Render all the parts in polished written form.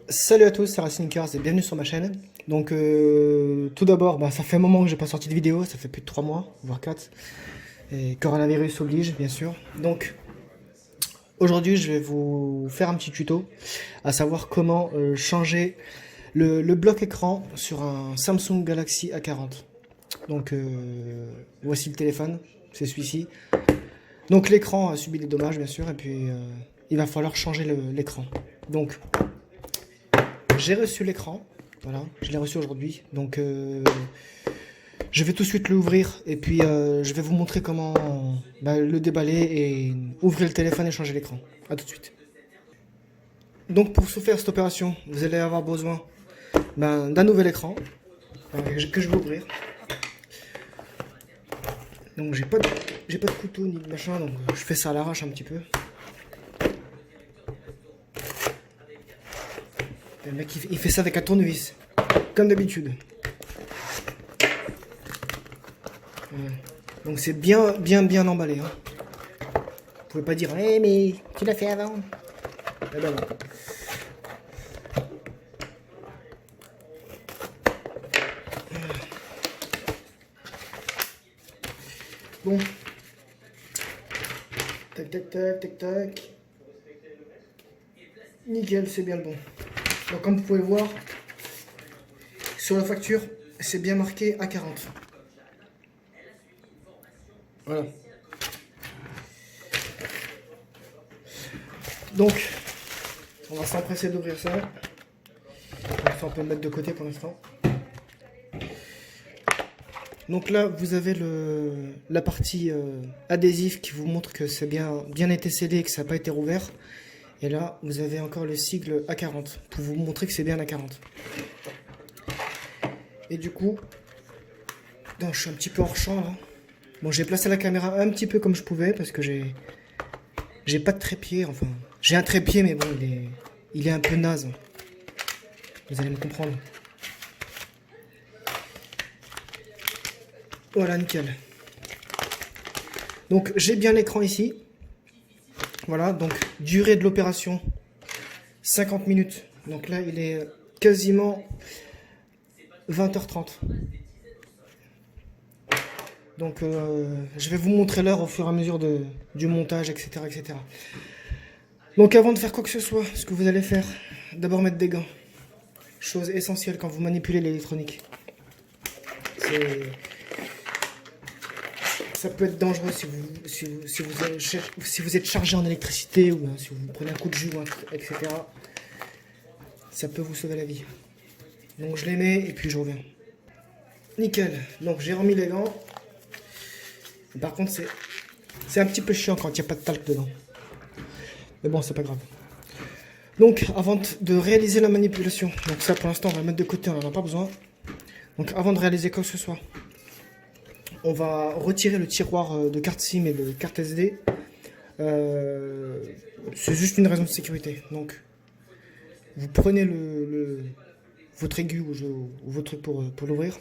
Salut à tous, c'est Racinkers et bienvenue sur ma chaîne. Donc tout d'abord, ça fait un moment que j'ai pas sorti de vidéo, ça fait plus de 3 mois, voire 4. Et coronavirus oblige, bien sûr. Donc aujourd'hui, je vais vous faire un petit tuto, à savoir comment changer le bloc écran sur un Samsung Galaxy A40. Donc voici le téléphone, c'est celui-ci. Donc l'écran a subi des dommages, bien sûr, et puis il va falloir changer l'écran. Donc j'ai reçu l'écran, voilà, je l'ai reçu aujourd'hui, donc je vais tout de suite l'ouvrir et puis je vais vous montrer comment le déballer et ouvrir le téléphone et changer l'écran. A tout de suite. Donc pour faire cette opération, vous allez avoir besoin d'un nouvel écran que je vais ouvrir. Donc j'ai pas de couteau ni de machin, donc je fais ça à l'arrache un petit peu. Le mec il fait ça avec un tournevis, comme d'habitude. Donc c'est bien emballé. Hein. Vous pouvez pas dire, hey, mais tu l'as fait avant. Eh ben non. Bon. Tac, tac, tac, tac, tac. Nickel, c'est bien le bon. Donc comme vous pouvez le voir, sur la facture, c'est bien marqué A40. Voilà. Donc, on va s'empresser d'ouvrir ça. Donc ça, on peut le mettre de côté pour l'instant. Donc là, vous avez la partie adhésif qui vous montre que c'est bien été scellé et que ça n'a pas été rouvert. Et là, vous avez encore le sigle A40 pour vous montrer que c'est bien A40. Et du coup, je suis un petit peu hors champ là. Bon, j'ai placé la caméra un petit peu comme je pouvais parce que j'ai pas de trépied. Enfin, j'ai un trépied, mais bon, il est un peu naze. Vous allez me comprendre. Voilà, nickel. Donc, j'ai bien l'écran ici. Voilà, donc durée de l'opération 50 minutes. Donc là, il est quasiment 20h30. Donc je vais vous montrer l'heure au fur et à mesure du montage, etc., etc. Donc avant de faire quoi que ce soit, ce que vous allez faire, d'abord mettre des gants. Chose essentielle quand vous manipulez l'électronique. Ça peut être dangereux si vous êtes chargé en électricité ou si vous prenez un coup de jus, etc. Ça peut vous sauver la vie. Donc je les mets et puis je reviens. Nickel. Donc j'ai remis les gants. Par contre c'est un petit peu chiant quand il n'y a pas de talc dedans. Mais bon, c'est pas grave. Donc avant de réaliser la manipulation, donc ça pour l'instant on va le mettre de côté, on n'en a pas besoin. Donc avant de réaliser quoi que ce soit, on va retirer le tiroir de carte SIM et de carte SD. C'est juste une raison de sécurité. Donc, vous prenez votre aigu ou votre truc pour l'ouvrir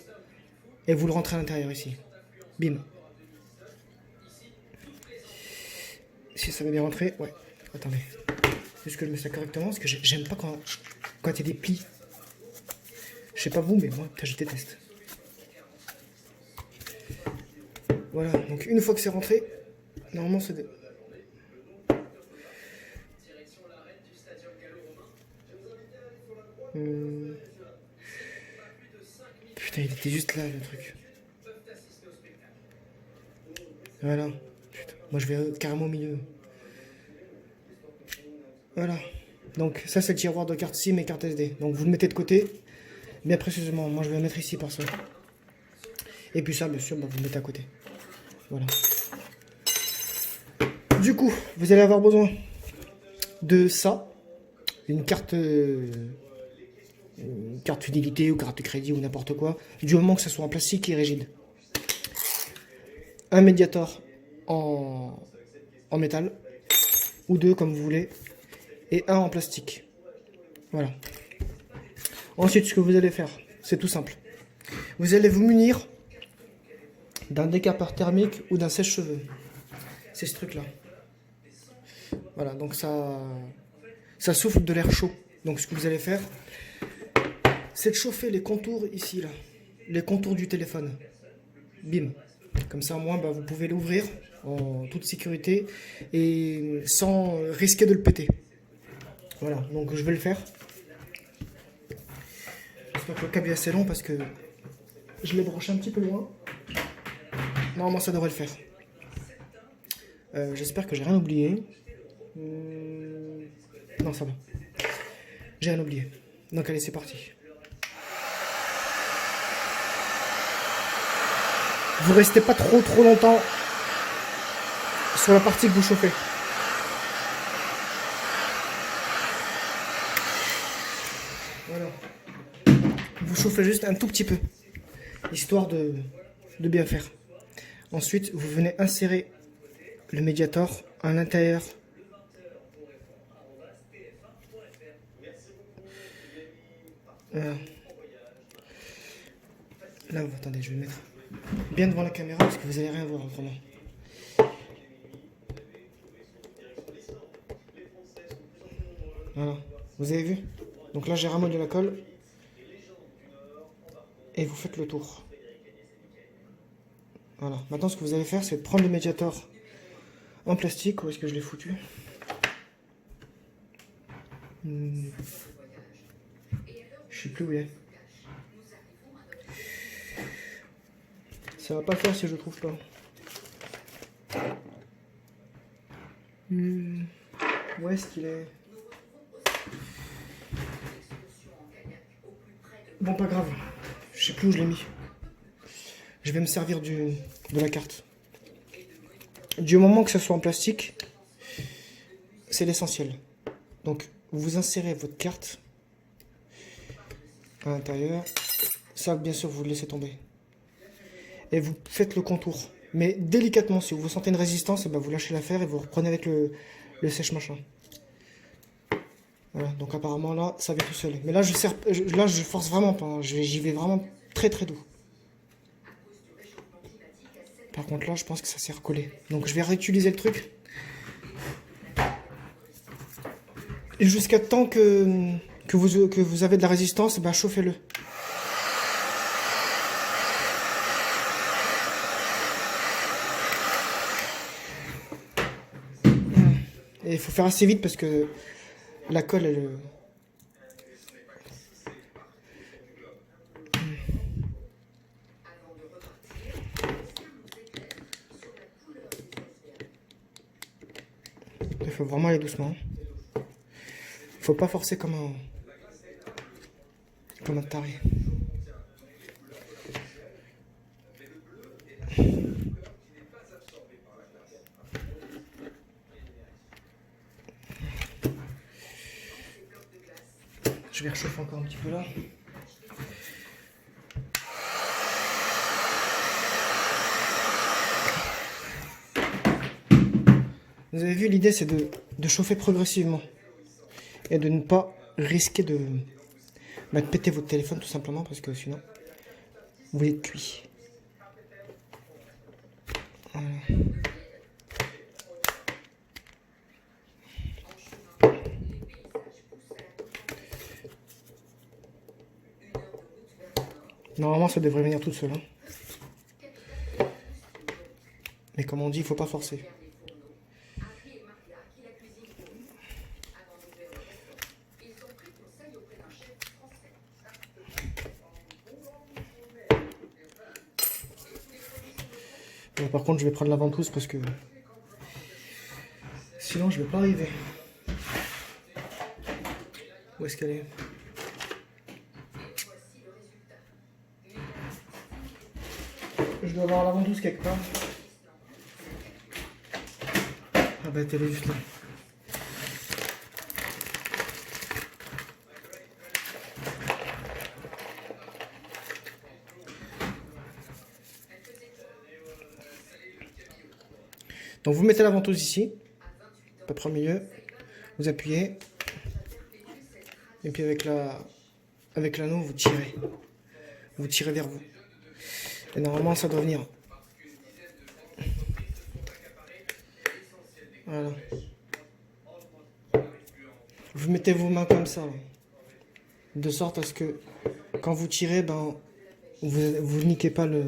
et vous le rentrez à l'intérieur ici. Bim. Si ça va bien rentrer, ouais. Attendez. Juste que je mets ça correctement parce que j'aime pas quand il y a des plis. Je sais pas vous, mais moi, je déteste. Voilà, donc une fois que c'est rentré, normalement c'est... Putain, il était juste là le truc. Voilà. Putain, moi je vais carrément au milieu. Voilà. Donc ça c'est le tiroir de carte SIM et carte SD. Donc vous le mettez de côté, bien précisément. Moi je vais le mettre ici par ça. Et puis ça, bien sûr, vous le mettez à côté. Voilà. Du coup, vous allez avoir besoin de ça. Une carte fidélité ou carte de crédit ou n'importe quoi. Du moment que ça soit en plastique et rigide. Un médiator en métal. Ou deux comme vous voulez. Et un en plastique. Voilà. Ensuite, ce que vous allez faire, c'est tout simple. Vous allez vous munir d'un décapeur thermique ou d'un sèche-cheveux. C'est ce truc là. Voilà, donc ça souffle de l'air chaud Donc ce que vous allez faire, c'est de chauffer les contours ici, là. Les contours du téléphone. Bim. Comme ça, au moins, bah, vous pouvez l'ouvrir en toute sécurité et sans risquer de le péter. Voilà, donc je vais le faire. J'espère que le câble est assez long parce que je l'ai branché un petit peu loin. Normalement, ça devrait le faire. J'espère que j'ai rien oublié. Non, ça va. J'ai rien oublié. Donc allez, c'est parti. Vous restez pas trop longtemps sur la partie que vous chauffez. Voilà. Vous chauffez juste un tout petit peu, histoire de bien faire. Ensuite, vous venez insérer le Mediator à l'intérieur. Voilà. Là, attendez, je vais le mettre bien devant la caméra parce que vous n'allez rien voir vraiment. Voilà, vous avez vu? Donc là, j'ai ramolli la colle et vous faites le tour. Voilà, maintenant ce que vous allez faire, c'est prendre le Mediator en plastique. Où est-ce que je l'ai foutu? Je sais plus où il est. Ça va pas faire si je le trouve pas. Où est-ce qu'il est? Bon, pas grave. Je sais plus où je l'ai mis. Je vais me servir de la carte. Du moment que ça soit en plastique, c'est l'essentiel. Donc, vous insérez votre carte à l'intérieur. Ça, bien sûr, vous le laissez tomber. Et vous faites le contour. Mais délicatement, si vous sentez une résistance, ben vous lâchez l'affaire et vous reprenez avec le sèche-machin. Voilà, donc apparemment là, ça vient tout seul. Mais là, je force vraiment pas. J'y vais vraiment très doux. Par contre là, je pense que ça s'est recollé. Donc je vais réutiliser le truc. Et jusqu'à temps que vous avez de la résistance, bah chauffez-le. Et il faut faire assez vite parce que la colle, elle... Il faut vraiment aller doucement. Faut pas forcer comme un taré. Je vais réchauffer encore un petit peu là. Vous avez vu, l'idée c'est de chauffer progressivement et de ne pas risquer de péter votre téléphone tout simplement parce que sinon vous êtes cuit. Voilà. Normalement ça devrait venir tout seul. Hein. Mais comme on dit, il faut pas forcer. Bon, par contre, je vais prendre la ventouse parce que sinon je vais pas arriver. Où est-ce qu'elle est? Je dois avoir la ventouse quelque part. Ah bah elle est juste là. Donc vous mettez la ventouse ici, à peu près au milieu, vous appuyez, et puis avec l'anneau vous tirez vers vous. Et normalement ça doit venir. Voilà. Vous mettez vos mains comme ça. Là. de sorte à ce que quand vous tirez, ben, vous niquez pas le...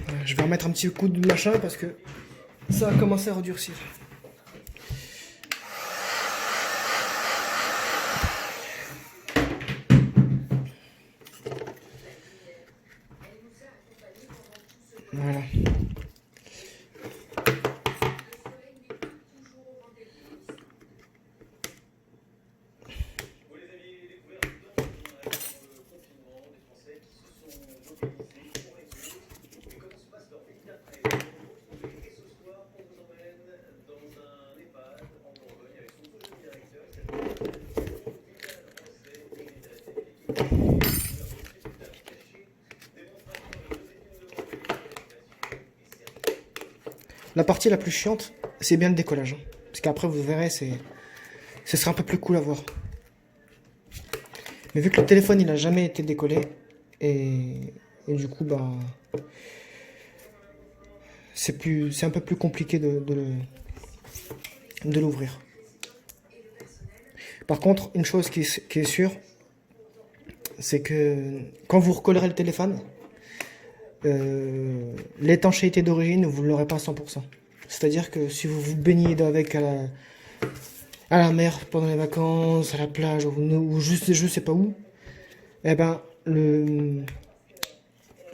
Voilà, je vais remettre un petit coup de machin parce que ça a commencé à redurcir. Voilà. La partie la plus chiante, c'est bien le décollage. Hein. Parce qu'après, vous verrez, ce sera un peu plus cool à voir. Mais vu que le téléphone, il n'a jamais été décollé, et du coup, bah, c'est un peu plus compliqué de l'ouvrir. Par contre, une chose qui est sûre, c'est que quand vous recollerez le téléphone, l'étanchéité d'origine, vous ne l'aurez pas à 100%. C'est-à-dire que si vous vous baignez avec à la mer pendant les vacances, à la plage, ou juste je sais pas où, eh ben,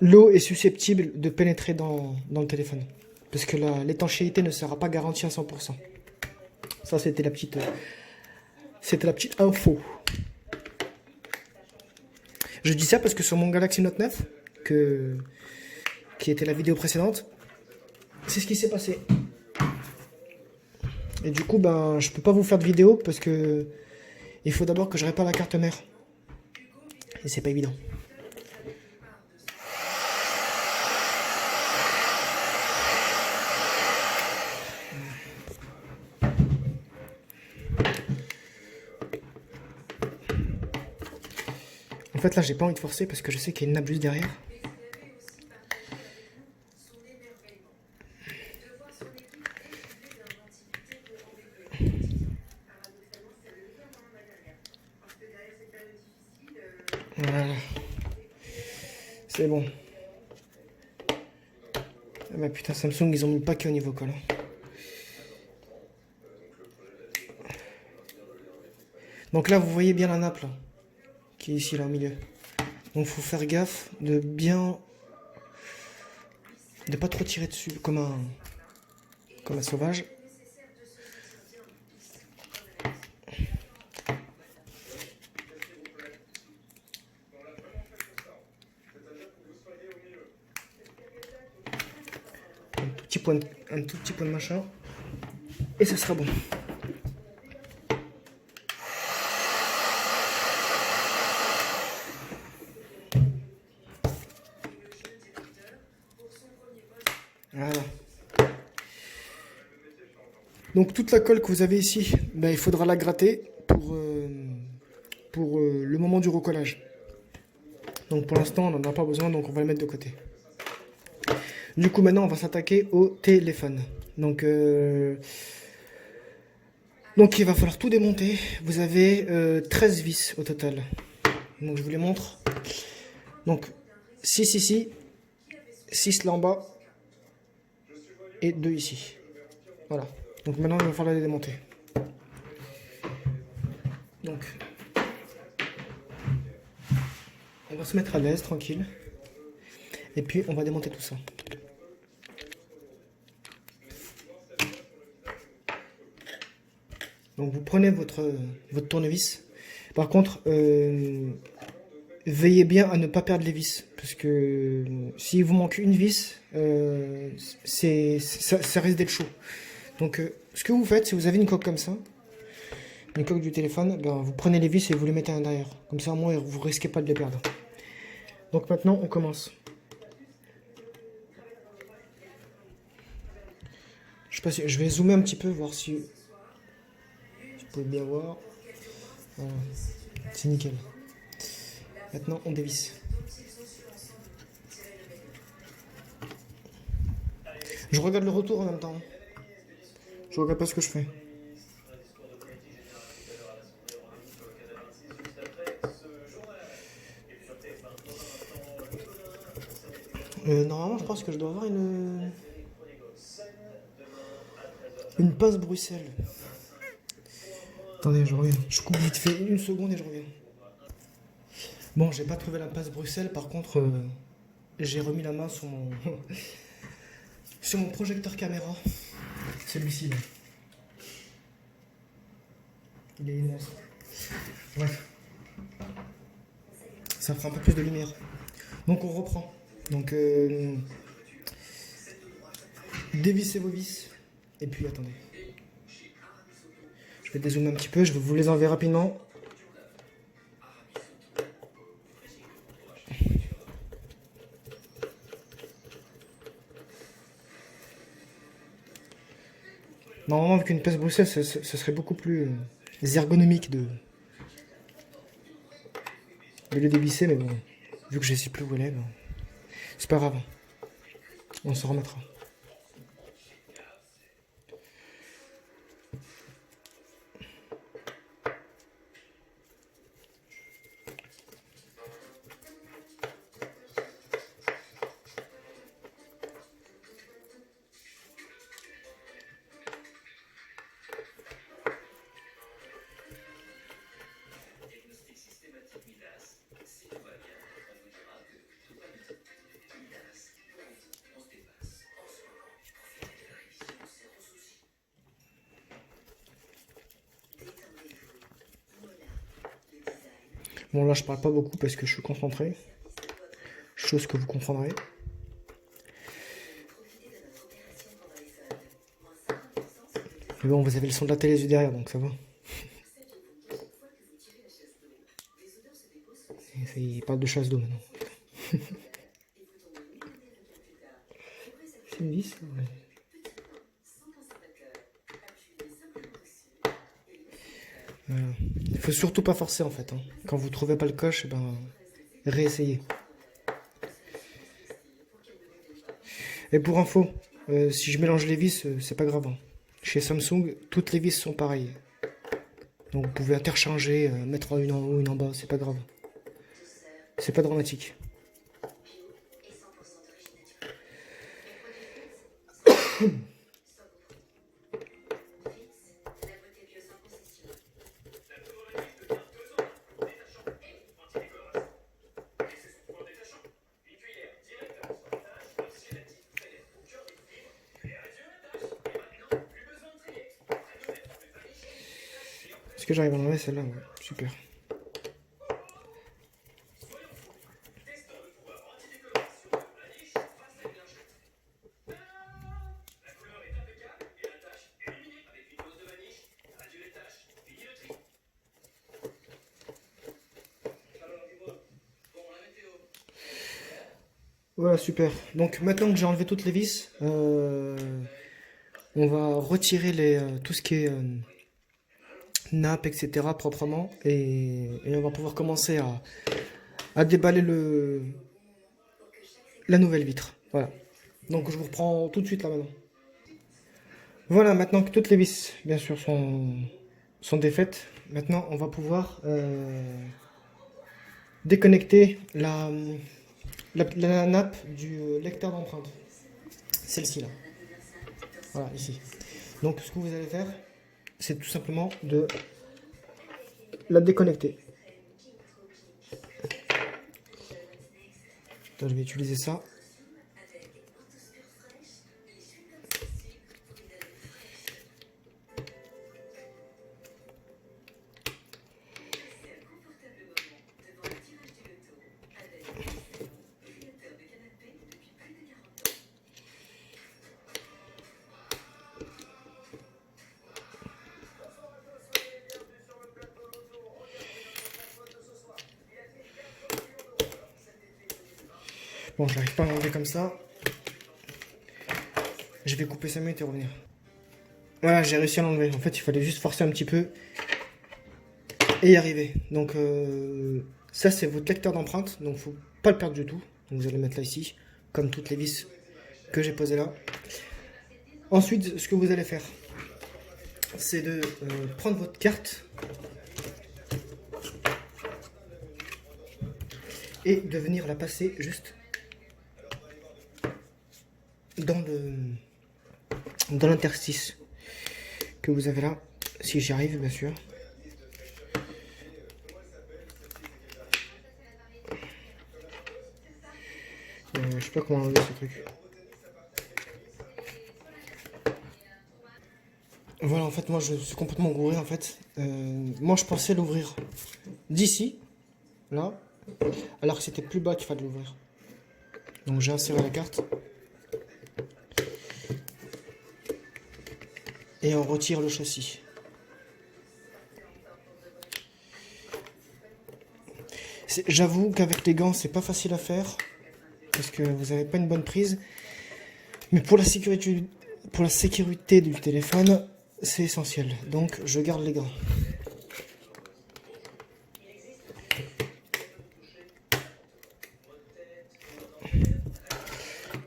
l'eau est susceptible de pénétrer dans le téléphone. Parce que l'étanchéité ne sera pas garantie à 100%. Ça, c'était la petite info. Je dis ça parce que sur mon Galaxy Note 9, qui était la vidéo précédente, c'est ce qui s'est passé. Et du coup, ben, je peux pas vous faire de vidéo parce que il faut d'abord que je répare la carte mère. Et c'est pas évident. En fait, là, j'ai pas envie de forcer parce que je sais qu'il y a une nappe juste derrière. Voilà. C'est bon. Ah bah putain, Samsung, ils ont mis le paquet au niveau colle. Donc là, vous voyez bien la nappe, là, qui est ici, là, au milieu. Donc, faut faire gaffe de pas trop tirer dessus, comme un sauvage. Un tout petit point de machin. Et ce sera bon. Voilà. Donc toute la colle que vous avez ici, ben, il faudra la gratter pour le moment du recollage. Donc pour l'instant, on n'en a pas besoin, donc on va le mettre de côté. Du coup, maintenant, on va s'attaquer au téléphone. Donc il va falloir tout démonter. Vous avez 13 vis au total. Donc je vous les montre. Donc 6 ici, 6 là en bas et 2 ici. Voilà. Donc maintenant, il va falloir les démonter. Donc on va se mettre à l'aise, tranquille. Et puis on va démonter tout ça. Donc vous prenez votre tournevis. Par contre, veillez bien à ne pas perdre les vis. Parce que s'il vous manque une vis, ça risque d'être chaud. Donc ce que vous faites, si vous avez une coque comme ça, une coque du téléphone, ben, vous prenez les vis et vous les mettez à l'intérieur. Comme ça au moins vous risquez pas de les perdre. Donc maintenant on commence. Je sais pas si je vais zoomer un petit peu, voir si vous pouvez bien voir. Voilà. C'est nickel. Maintenant, on dévisse. Je regarde le retour en même temps. Je regarde pas ce que je fais. Normalement, je pense que je dois avoir une passe Bruxelles. Attendez, je reviens. Je coupe vite fait 1 seconde et je reviens. Bon, j'ai pas trouvé la passe Bruxelles. Par contre, j'ai remis la main sur mon sur mon projecteur caméra. Celui-ci là. Il est immense. Bref. Ça fera un peu plus de lumière. Donc on reprend. Donc dévissez vos vis. Et puis attendez. Je vais dézoomer un petit peu, je vais vous les enlever rapidement. Normalement avec une pièce Bruxelles, ce serait beaucoup plus ergonomique de le dévisser, mais bon, vu que je sais plus où elle est, ben, c'est pas grave. On s'en remettra. Bon là je parle pas beaucoup parce que je suis concentré. Chose que vous comprendrez. Mais bon, vous avez le son de la télé derrière, donc ça va. Il parle de chasse d'eau maintenant. C'est une vis, ouais. Voilà. Il faut surtout pas forcer en fait. Hein. Quand vous trouvez pas le coche, ben réessayez. Et pour info, si je mélange les vis, c'est pas grave. Hein. Chez Samsung, toutes les vis sont pareilles. Donc vous pouvez interchanger, mettre une en haut, une en bas, c'est pas grave. C'est pas dramatique. Est-ce que j'arrive à enlever celle-là? Ouais, super. Voilà, super. Donc maintenant que j'ai enlevé toutes les vis, on va retirer tout ce qui est nappe, etc. proprement. Et on va pouvoir commencer à déballer la nouvelle vitre. Voilà. Donc je vous reprends tout de suite là maintenant. Voilà, maintenant que toutes les vis, bien sûr, sont défaites, maintenant on va pouvoir déconnecter la nappe du lecteur d'empreinte. Celle-ci là. Voilà, ici. Donc ce que vous allez faire, c'est tout simplement de la déconnecter. Attends, je vais utiliser ça. Bon, je n'arrive pas à l'enlever comme ça. Je vais couper 5 minutes et revenir. Voilà, j'ai réussi à l'enlever. En fait, il fallait juste forcer un petit peu. et y arriver. Donc ça c'est votre lecteur d'empreinte, donc faut pas le perdre du tout. Donc vous allez le mettre là ici, comme toutes les vis que j'ai posées là. Ensuite, ce que vous allez faire, c'est de prendre votre carte et de venir la passer juste dans l'interstice que vous avez là, si j'y arrive bien sûr. Je sais pas comment enlever ce truc. Voilà, en fait, moi je suis complètement gouré en fait. Moi je pensais l'ouvrir d'ici, là, alors que c'était plus bas qu'il fallait l'ouvrir. Donc j'ai inséré la carte. Et on retire le châssis. J'avoue qu'avec les gants, c'est pas facile à faire. Parce que vous n'avez pas une bonne prise. Mais pour la sécurité du téléphone, c'est essentiel. Donc je garde les gants.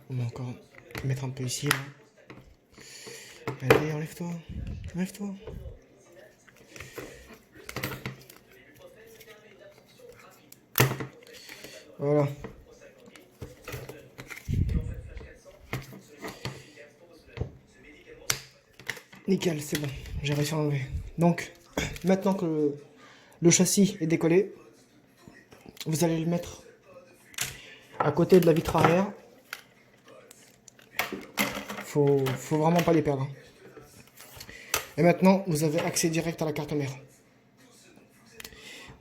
On va encore mettre un peu ici. Là. Allez, enlève-toi. Enlève-toi. Voilà. Nickel, c'est bon. J'ai réussi à enlever. Donc, maintenant que le châssis est décollé, vous allez le mettre à côté de la vitre arrière. Faut vraiment pas les perdre. Et maintenant, vous avez accès direct à la carte mère.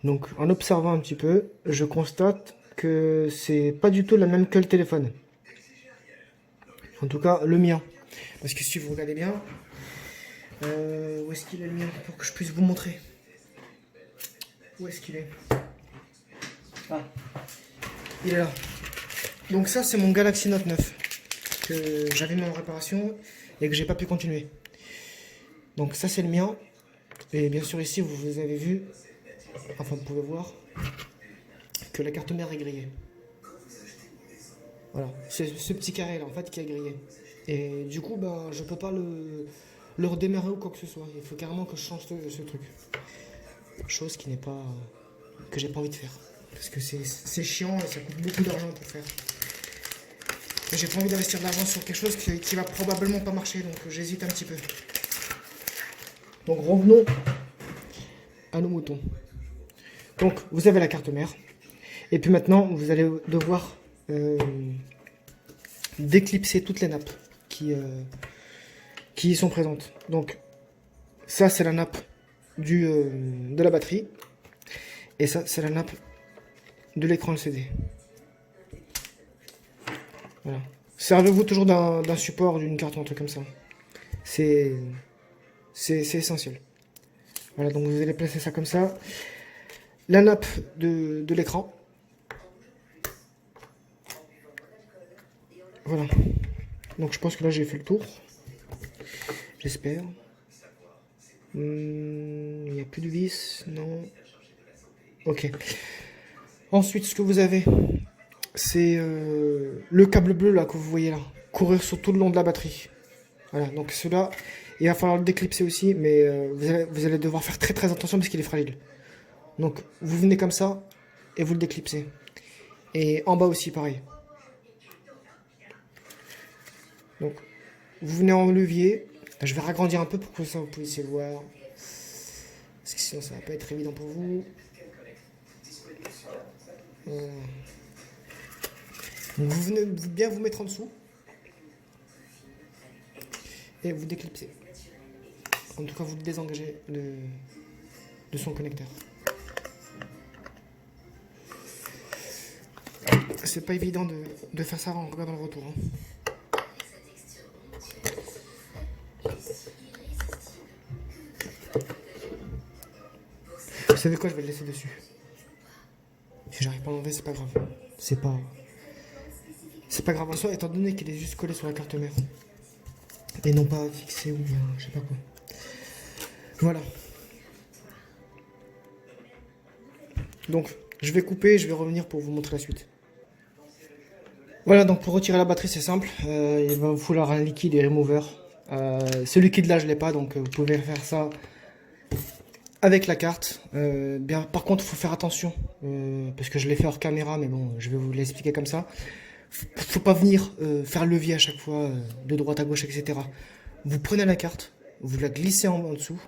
Donc, en observant un petit peu, je constate que c'est pas du tout la même que le téléphone. En tout cas, le mien. Parce que si vous regardez bien, où est-ce qu'il est le mien pour que je puisse vous montrer? Où est-ce qu'il est? Ah, il est là. Donc ça, c'est mon Galaxy Note 9 que j'avais mis en réparation et que j'ai pas pu continuer. Donc ça, c'est le mien. Et bien sûr, ici, vous avez vu, enfin, vous pouvez voir que la carte mère est grillée. Voilà, c'est ce petit carré là en fait qui est grillé. Et du coup, ben, je peux pas le redémarrer ou quoi que ce soit. Il faut carrément que je change ce truc. Chose qui n'est pas, que j'ai pas envie de faire. Parce que c'est chiant et ça coûte beaucoup d'argent pour faire. Et j'ai pas envie d'investir de l'argent sur quelque chose qui va probablement pas marcher, donc j'hésite un petit peu. Donc revenons à nos moutons. Donc vous avez la carte mère. Et puis maintenant, vous allez devoir d'éclipser toutes les nappes qui y sont présentes. Donc ça c'est la nappe de la batterie et ça c'est la nappe de l'écran LCD. Voilà. Servez-vous toujours d'un support, d'une carte ou un truc comme ça. C'est essentiel. Voilà, donc vous allez placer ça comme ça. La nappe de l'écran. Voilà. Donc je pense que là j'ai fait le tour. J'espère. Il n'y a plus de vis, non. Ok. Ensuite, ce que vous avez, c'est le câble bleu là que vous voyez là, courir sur tout le long de la batterie. Voilà, donc cela, il va falloir le déclipser aussi, mais vous allez devoir faire très très attention parce qu'il est fragile. Donc vous venez comme ça et vous le déclipsez. Et en bas aussi pareil. Donc vous venez en levier. Je vais ragrandir un peu pour que ça vous puissiez voir. Parce que sinon ça va pas être évident pour vous. Donc vous venez bien vous mettre en dessous. Et vous déclipsez. En tout cas vous désengagez de son connecteur. C'est pas évident de faire ça en regardant le retour. Hein. Vous savez quoi, je vais le laisser dessus. Si j'arrive pas à l'enlever, c'est pas grave. C'est pas grave en soi, étant donné qu'il est juste collé sur la carte mère. Et non pas fixé ou bien je sais pas quoi. Voilà. Donc, je vais couper et je vais revenir pour vous montrer la suite. Voilà, donc pour retirer la batterie, c'est simple. Il va vous falloir un liquide et remover. Ce liquide-là, je l'ai pas, donc vous pouvez faire ça avec la carte. Bien, par contre, il faut faire attention, parce que je l'ai fait hors caméra, mais bon, je vais vous l'expliquer comme ça. Faut pas venir faire levier à chaque fois, de droite à gauche, etc. Vous prenez la carte, vous la glissez en dessous,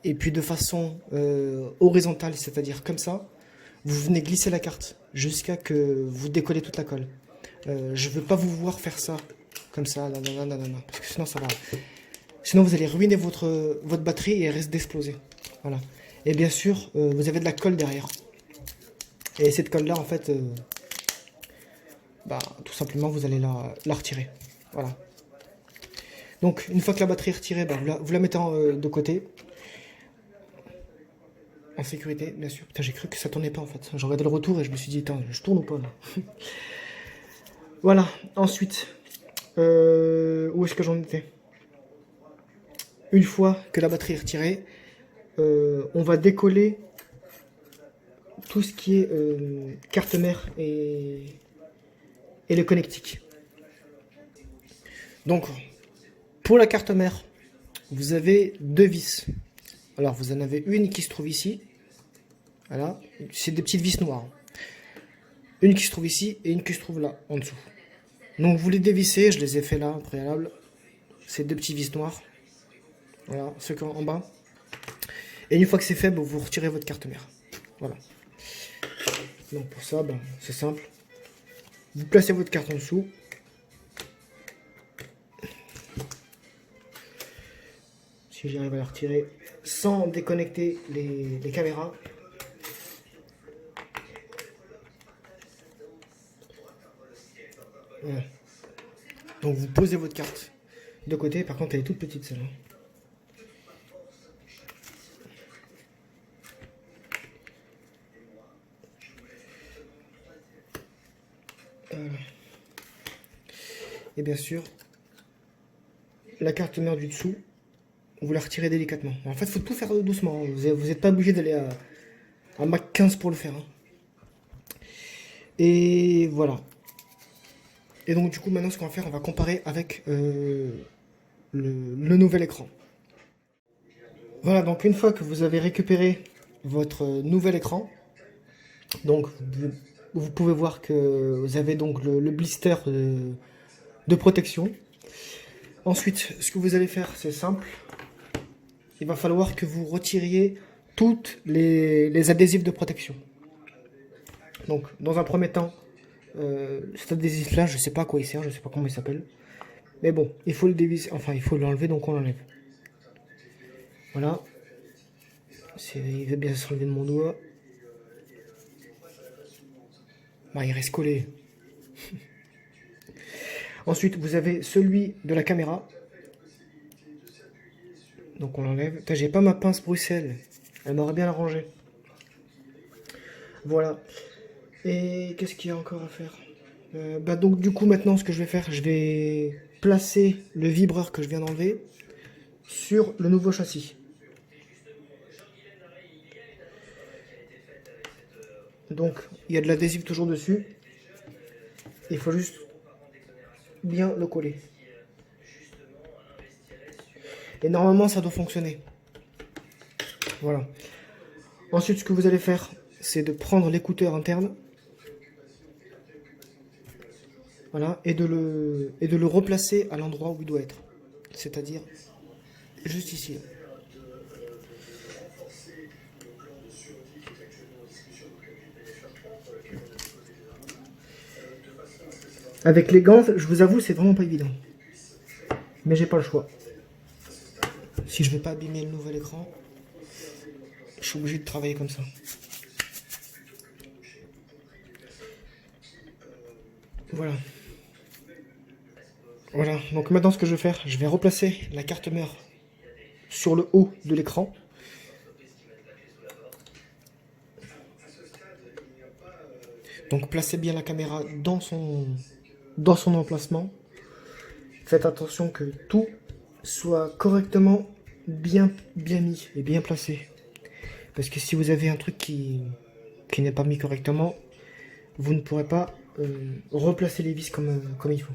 et puis de façon horizontale, c'est-à-dire comme ça, vous venez glisser la carte jusqu'à que vous décollez toute la colle. Je veux pas vous voir faire ça comme ça, non, parce que sinon ça va. Sinon vous allez ruiner votre batterie et elle risque d'exploser. Voilà. Et bien sûr, vous avez de la colle derrière. Et cette colle là, en fait, bah, tout simplement vous allez la retirer. Voilà. Donc une fois que la batterie est retirée, bah, vous la mettez de côté. En sécurité, bien sûr. Putain, j'ai cru que ça tournait pas en fait. J'ai regardé le retour et je me suis dit, attends, je tourne ou pas là. Voilà, ensuite, où est-ce que j'en étais? Une fois que la batterie est retirée, on va décoller tout ce qui est carte mère et le connectique. Donc, pour la carte mère, vous avez deux vis. Alors, vous en avez une qui se trouve ici. Voilà, c'est des petites vis noires. Une qui se trouve ici et une qui se trouve là, en dessous. Donc vous les dévissez, je les ai fait là, au préalable. C'est deux petits vis noirs. Voilà, ceux en bas. Et une fois que c'est fait, vous retirez votre carte mère. Voilà. Donc pour ça, c'est simple. Vous placez votre carte en dessous. Si j'arrive à la retirer sans déconnecter les caméras. Voilà. Donc vous posez votre carte de côté. Par contre, elle est toute petite celle-là. Et bien sûr, la carte mère du dessous, vous la retirez délicatement. En fait, il faut tout faire doucement. Vous n'êtes pas obligé d'aller à Mach 15 pour le faire. Hein. Et voilà. Et donc du coup, maintenant, ce qu'on va faire, on va comparer avec le nouvel écran. Voilà, donc une fois que vous avez récupéré votre nouvel écran, donc vous pouvez voir que vous avez donc le blister de protection. Ensuite, ce que vous allez faire, c'est simple. Il va falloir que vous retiriez toutes les adhésifs de protection. Donc, dans un premier temps, cet adhésif-là, je sais pas à quoi il sert, je sais pas comment il s'appelle. Mais bon, il faut le dévisser, enfin, il faut l'enlever, donc on l'enlève. Voilà. Il va bien s'enlever de mon doigt. Bah, il reste collé. Ensuite, vous avez celui de la caméra. Donc on l'enlève. J'ai pas ma pince Bruxelles. Elle m'aurait bien arrangé. Voilà. Et qu'est-ce qu'il y a encore à faire? Donc du coup maintenant ce que je vais faire, je vais placer le vibreur que je viens d'enlever sur le nouveau châssis. Donc il y a de l'adhésif toujours dessus. Il faut juste bien le coller. Et normalement ça doit fonctionner. Voilà. Ensuite ce que vous allez faire, c'est de prendre l'écouteur interne. Voilà, et de le replacer à l'endroit où il doit être. C'est-à-dire juste ici. Avec les gants, je vous avoue, c'est vraiment pas évident. Mais j'ai pas le choix. Si je veux pas abîmer le nouvel écran, je suis obligé de travailler comme ça. Voilà. Voilà, donc maintenant ce que je vais faire, je vais replacer la carte mère sur le haut de l'écran. Donc placez bien la caméra dans son emplacement. Faites attention que tout soit correctement bien mis et bien placé. Parce que si vous avez un truc qui qui n'est pas mis correctement, vous ne pourrez pas replacer les vis comme il faut.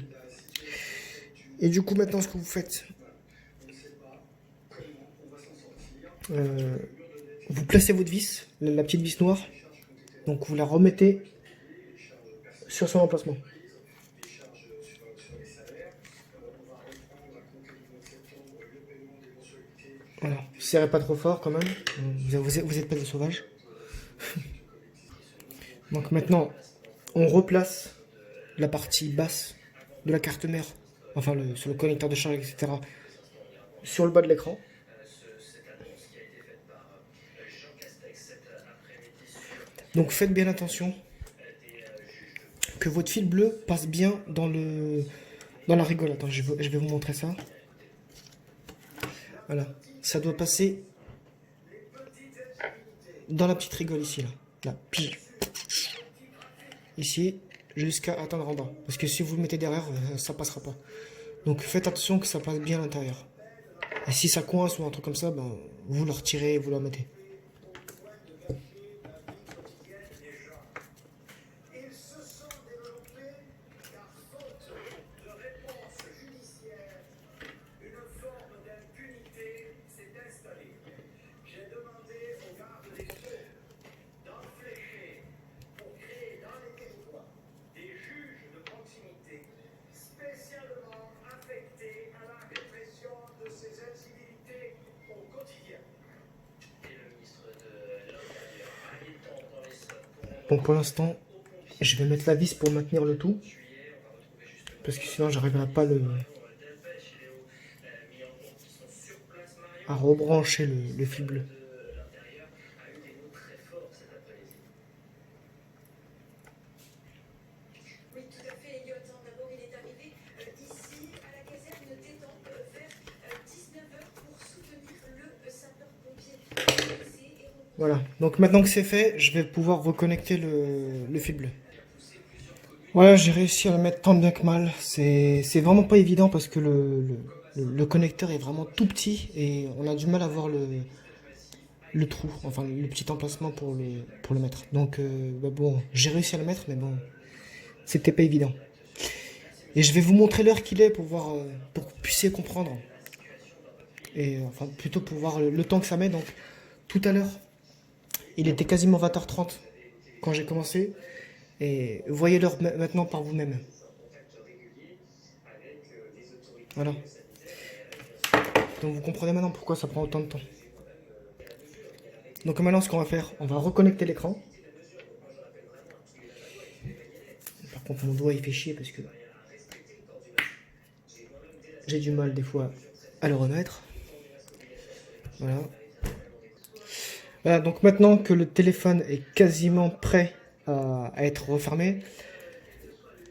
Et du coup, maintenant, ce que vous faites, vous placez votre vis, la petite vis noire, donc vous la remettez sur son emplacement. Voilà, serrez pas trop fort quand même, vous êtes pas des sauvages. Donc maintenant, on replace la partie basse de la carte mère, enfin sur le connecteur de charge, etc., sur le bas de l'écran. Donc faites bien attention que votre fil bleu passe bien dans la rigole. Attends, je vais vous montrer ça. Voilà, ça doit passer dans la petite rigole ici, là, pige. Ici, jusqu'à atteindre en bas. Parce que si vous le mettez derrière, ça passera pas. Donc faites attention que ça passe bien à l'intérieur. Et si ça coince ou un truc comme ça, ben, vous le retirez et vous le mettez. Donc pour l'instant, je vais mettre la vis pour maintenir le tout. Parce que sinon, j'arriverai pas à rebrancher le fil bleu. Oui, tout à fait, Elliot. D'abord, il est arrivé ici, à la caserne détente, vers 19h pour soutenir le sapeur-pompier. Voilà, donc maintenant que c'est fait, je vais pouvoir reconnecter le fil bleu. Voilà, j'ai réussi à le mettre tant bien que mal. C'est vraiment pas évident parce que le connecteur est vraiment tout petit et on a du mal à voir le trou, enfin le petit emplacement pour le mettre. Donc bah bon, j'ai réussi à le mettre, mais bon, c'était pas évident. Et je vais vous montrer l'heure qu'il est pour voir, pour que vous puissiez comprendre. Et enfin plutôt pour voir le temps que ça met. Donc tout à l'heure, il était quasiment 20h30 quand j'ai commencé. Et voyez l'heure maintenant par vous-même. Voilà. Donc vous comprenez maintenant pourquoi ça prend autant de temps. Donc maintenant ce qu'on va faire, on va reconnecter l'écran. Par contre mon doigt il fait chier parce que j'ai du mal des fois à le remettre. Voilà. Voilà, donc maintenant que le téléphone est quasiment prêt à être refermé,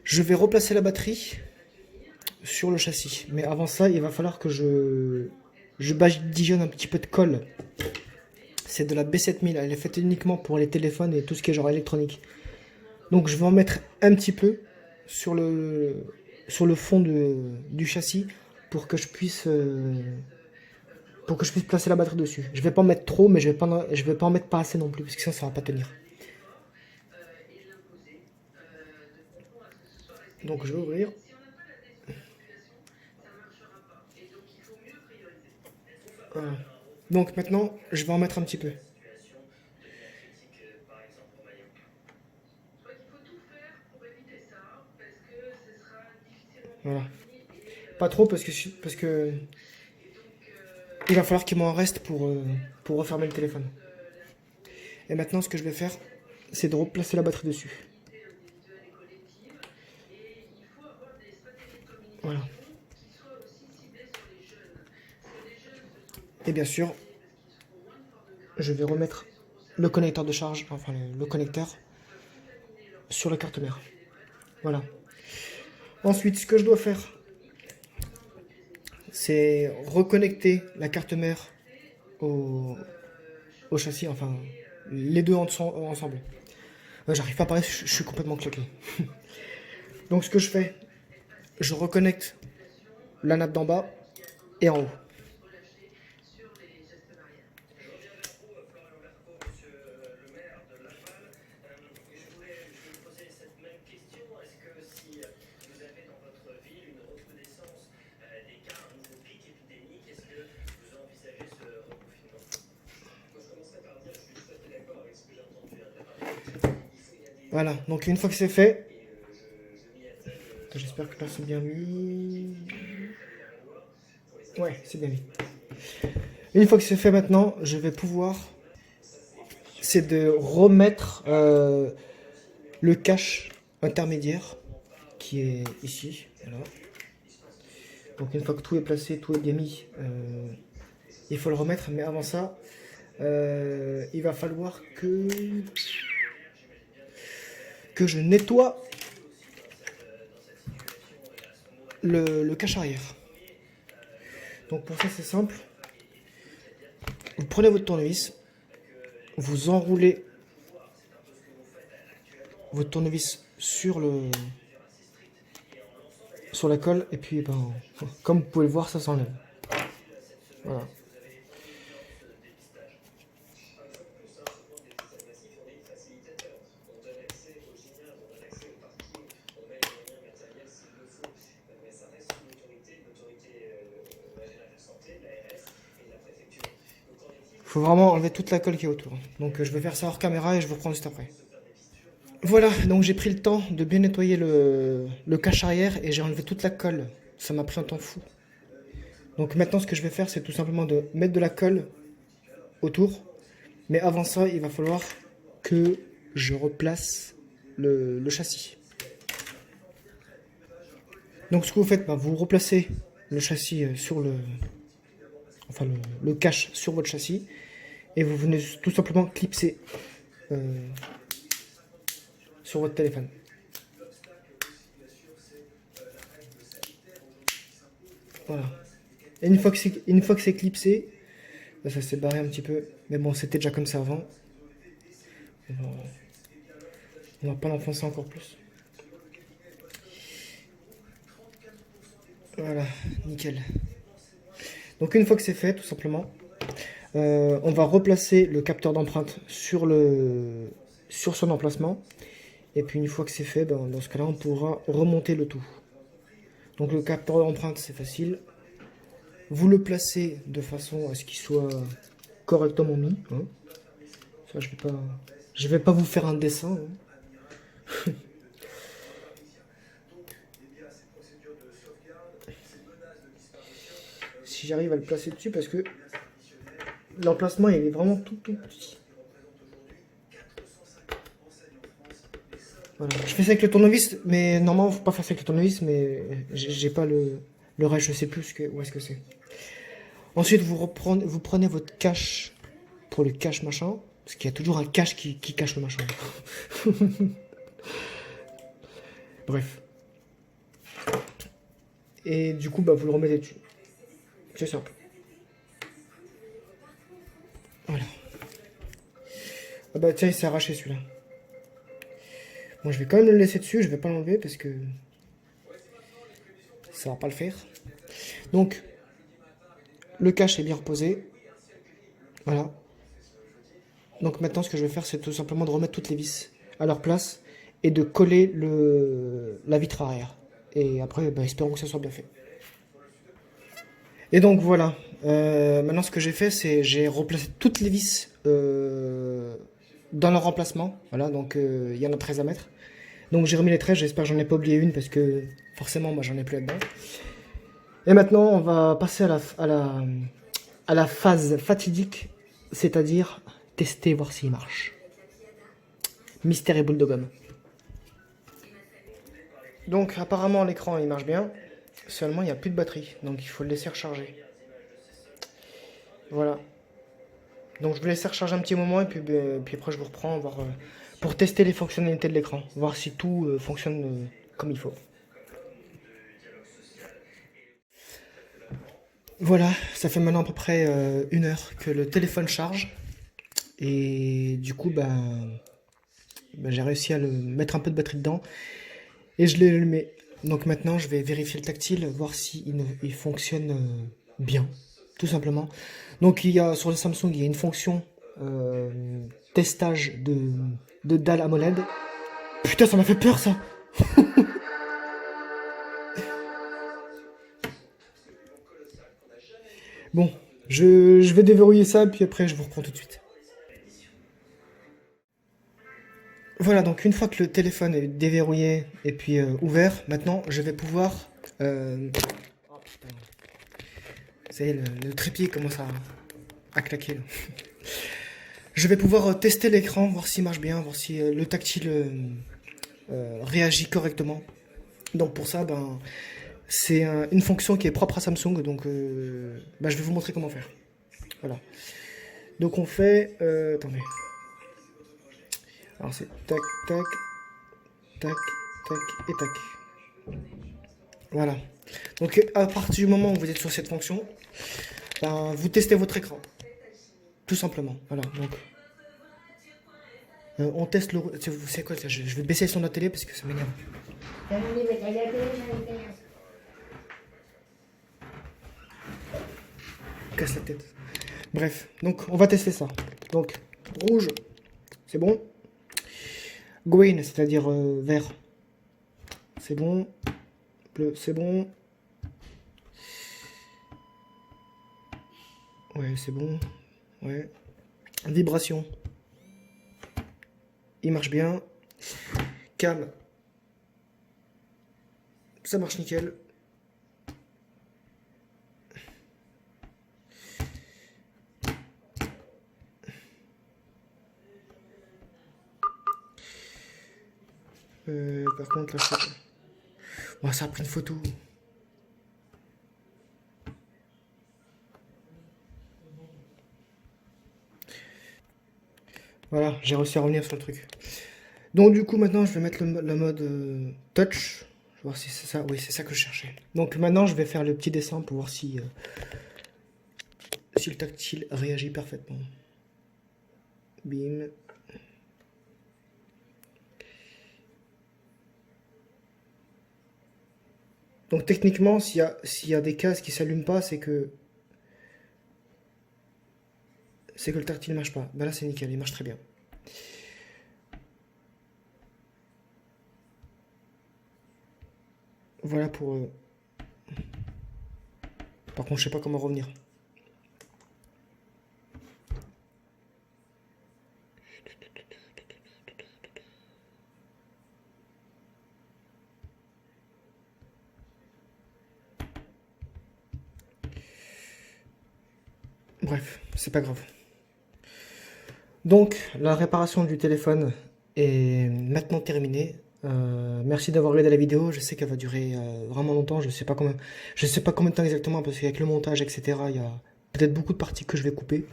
je vais replacer la batterie sur le châssis. Mais avant ça, il va falloir que je badigeonne un petit peu de colle. C'est de la B7000, elle est faite uniquement pour les téléphones et tout ce qui est genre électronique. Donc je vais en mettre un petit peu sur le fond du châssis pour que je puisse placer la batterie dessus. Je vais pas en mettre trop, mais je vais pas en mettre pas assez non plus parce que ça va pas tenir. Donc je vais ouvrir. Voilà. Donc maintenant, je vais en mettre un petit peu. Voilà. Pas trop parce que il va falloir qu'il m'en reste pour refermer le téléphone. Et maintenant, ce que je vais faire, c'est de replacer la batterie dessus. Voilà. Et bien sûr, je vais remettre le connecteur de charge, enfin le connecteur, sur la carte mère. Voilà. Ensuite, ce que je dois faire, c'est reconnecter la carte mère au châssis, enfin les deux ensemble. J'arrive pas à parler, je suis complètement claqué. Donc ce que je fais, je reconnecte la nappe d'en bas et en haut. Voilà, donc une fois que c'est fait, j'espère que là c'est bien mis. Ouais, c'est bien mis. Une fois que c'est fait maintenant, je vais pouvoir, c'est de remettre le cache intermédiaire qui est ici. Voilà. Donc une fois que tout est placé, tout est bien mis, il faut le remettre. Mais avant ça, il va falloir que je nettoie le cache arrière. Donc pour ça c'est simple. Vous prenez votre tournevis, vous enroulez votre tournevis sur la colle et puis ben, comme vous pouvez le voir, ça s'enlève. Voilà. Faut vraiment enlever toute la colle qui est autour. Donc je vais faire ça hors caméra et je vous reprends juste après. Voilà, donc j'ai pris le temps de bien nettoyer le cache arrière et j'ai enlevé toute la colle. Ça m'a pris un temps fou. Donc maintenant ce que je vais faire c'est tout simplement de mettre de la colle autour. Mais avant ça il va falloir que je replace le châssis. Donc ce que vous faites, bah, vous replacez le châssis sur le cache sur votre châssis et vous venez tout simplement clipser sur votre téléphone. Voilà. Et une fois que c'est clipsé, là, ça s'est barré un petit peu, mais bon c'était déjà comme ça avant. On va pas l'enfoncer encore plus. Voilà, nickel. Donc une fois que c'est fait, tout simplement, on va replacer le capteur d'empreinte sur son emplacement. Et puis une fois que c'est fait, ben, dans ce cas-là, on pourra remonter le tout. Donc le capteur d'empreinte, c'est facile. Vous le placez de façon à ce qu'il soit correctement mis. Hein. Ça, je vais pas vous faire un dessin. Hein. Si j'arrive à le placer dessus, parce que l'emplacement il est vraiment tout petit. Voilà. Je fais ça avec le tournevis, mais normalement faut pas faire ça avec le tournevis, mais j'ai pas le reste, je sais plus où est-ce que c'est. Ensuite vous prenez votre cache pour le cache machin, parce qu'il y a toujours un cache qui cache le machin. Bref. Et du coup bah vous le remettez dessus. C'est simple. Voilà. Ah bah tiens il s'est arraché celui-là. Bon, je vais quand même le laisser dessus, je vais pas l'enlever parce que ça va pas le faire. Donc, le cache est bien reposé. Voilà. Donc maintenant, ce que je vais faire, c'est tout simplement de remettre toutes les vis à leur place et de coller la vitre arrière. Et après, ben, espérons que ça soit bien fait. Et donc voilà. Maintenant, ce que j'ai fait, c'est j'ai replacé toutes les vis dans leur emplacement. Voilà, donc il y en a 13 à mettre. Donc j'ai remis les 13, j'espère que j'en ai pas oublié une parce que forcément moi j'en ai plus là-dedans. Et maintenant on va passer à la phase fatidique, c'est-à-dire tester, voir s'il marche. Mystère et boule de gomme. Donc apparemment l'écran il marche bien, seulement il n'y a plus de batterie, donc il faut le laisser recharger. Voilà. Donc je vais laisser recharger un petit moment et puis après je vous reprends voir, pour tester les fonctionnalités de l'écran, voir si tout fonctionne comme il faut. Voilà, ça fait maintenant à peu près 1 heure que le téléphone charge. Et du coup, j'ai réussi à mettre un peu de batterie dedans. Et je l'ai allumé. Donc maintenant, je vais vérifier le tactile, voir s'il fonctionne bien, tout simplement. Donc sur le Samsung, il y a une fonction testage de dalle AMOLED. Putain, ça m'a fait peur ça. Bon, je vais déverrouiller ça, puis après je vous reprends tout de suite. Voilà, donc une fois que le téléphone est déverrouillé et puis ouvert, maintenant je vais pouvoir... Oh putain. Ça y est, le trépied commence à claquer là. Je vais pouvoir tester l'écran, voir s'il marche bien, voir si le tactile réagit correctement. Donc pour ça, ben, c'est une fonction qui est propre à Samsung, donc ben, je vais vous montrer comment faire. Voilà. Donc on fait... attendez. Alors c'est tac, tac, tac, tac et tac. Voilà. Donc à partir du moment où vous êtes sur cette fonction, ben, vous testez votre écran. Tout simplement. Voilà. Donc on teste le... C'est quoi ça, je vais baisser le son de la télé parce que ça m'énerve. Casse la tête. Bref, donc on va tester ça. Donc rouge, c'est bon. Green, c'est-à-dire vert, c'est bon. Bleu, c'est bon. Ouais, c'est bon. Ouais. Vibration. Il marche bien. Cam. Ça marche nickel. Par contre, là, oh, ça a pris une photo. Voilà, j'ai réussi à revenir sur le truc. Donc du coup, maintenant, je vais mettre le mode touch. Je vais voir si c'est ça. Oui, c'est ça que je cherchais. Donc maintenant, je vais faire le petit dessin pour voir si le tactile réagit parfaitement. Bim. Donc techniquement, s'il y a des cases qui s'allument pas, c'est que le tactile ne marche pas. Ben là, c'est nickel, il marche très bien. Voilà pour... Par contre, je sais pas comment revenir. Bref, c'est pas grave. Donc, la réparation du téléphone est maintenant terminée. Merci d'avoir regardé la vidéo. Je sais qu'elle va durer vraiment longtemps. Je sais pas combien de temps exactement parce qu'avec le montage, etc., il y a peut-être beaucoup de parties que je vais couper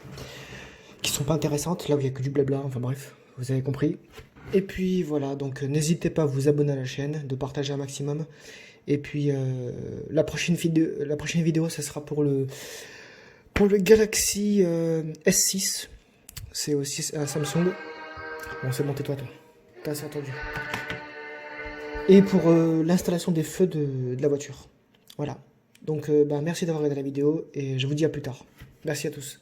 qui sont pas intéressantes. Là où il y a que du blabla. Enfin bref, vous avez compris. Et puis voilà. Donc n'hésitez pas à vous abonner à la chaîne, de partager un maximum. Et puis la prochaine vidéo, ça sera pour le Galaxy S6. C'est aussi à Samsung. Bon, c'est bon, tais-toi, toi. T'as assez entendu. Et pour l'installation des feux de la voiture. Voilà. Donc, bah, merci d'avoir regardé la vidéo et je vous dis à plus tard. Merci à tous.